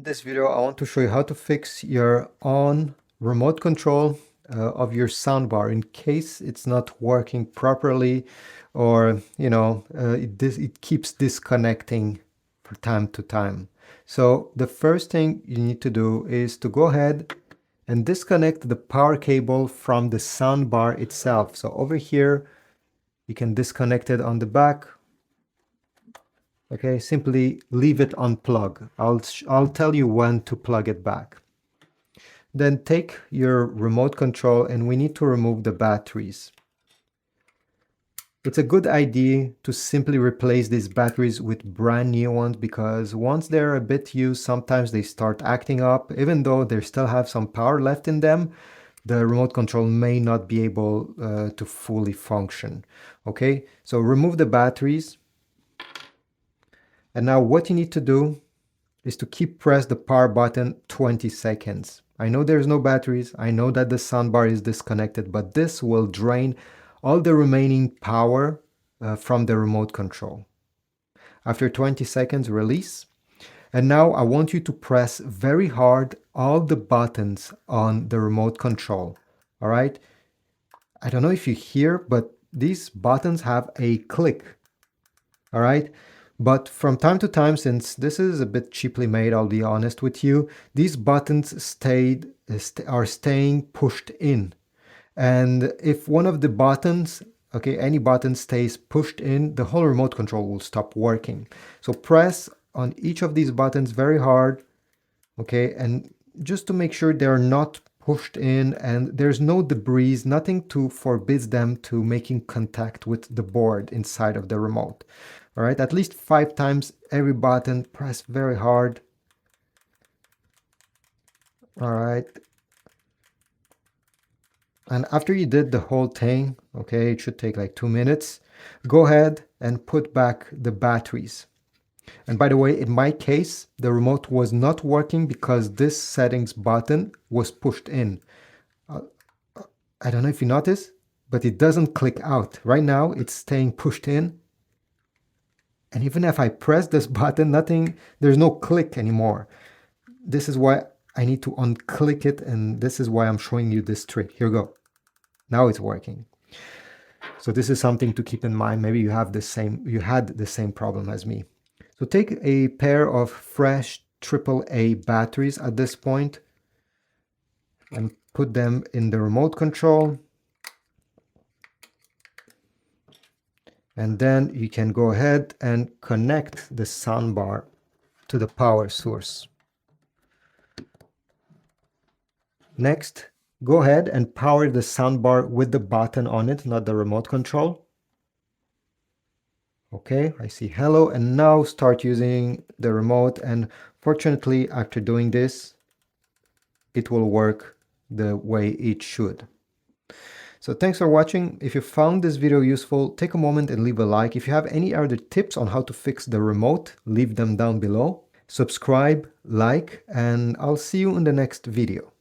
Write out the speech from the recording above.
this video, I want to show you how to fix your Onn remote control of your soundbar in case it's not working properly, or it keeps disconnecting from time to time. So the first thing you need to do is to go ahead and disconnect the power cable from the soundbar itself. So over here, you can disconnect it on the back. Okay, simply leave it unplugged. I'll tell you when to plug it back. Then take your remote control and we need to remove the batteries. It's a good idea to simply replace these batteries with brand new ones, because once they're a bit used, sometimes they start acting up. Even though they still have some power left in them, the remote control may not be able to fully function. Okay, so remove the batteries. And now what you need to do is to keep press the power button 20 seconds. I know there's no batteries. I know that the soundbar is disconnected, but this will drain all the remaining power from the remote control. After 20 seconds, release. And now I want you to press very hard all the buttons on the remote control. All right. I don't know if you hear, but these buttons have a click. All right. But from time to time, since this is a bit cheaply made, I'll be honest with you, these buttons are staying pushed in. And if one of the buttons, okay, any button stays pushed in, the whole remote control will stop working. So press on each of these buttons very hard, okay, and just to make sure they're not pushed in and there's no debris, nothing to forbids them to making contact with the board inside of the remote. All right, at least 5 times every button, press very hard. All right. And after you did the whole thing, okay, it should take like 2 minutes, go ahead and put back the batteries. And by the way, in my case, the remote was not working because this settings button was pushed in. I don't know if you notice, but it doesn't click out. Right now, it's staying pushed in. And even if I press this button, there's no click anymore. This is why I need to unclick it, and this is why I'm showing you this trick. Here we go. Now it's working. So this is something to keep in mind. Maybe you had the same problem as me. So take a pair of fresh AAA batteries at this point and put them in the remote control. And then you can go ahead and connect the soundbar to the power source. Next, go ahead and power the soundbar with the button on it, not the remote control. Okay, I see hello, and now start using the remote, and fortunately after doing this, it will work the way it should. So thanks for watching. If you found this video useful, take a moment and leave a like. If you have any other tips on how to fix the remote, leave them down below. Subscribe, like, and I'll see you in the next video.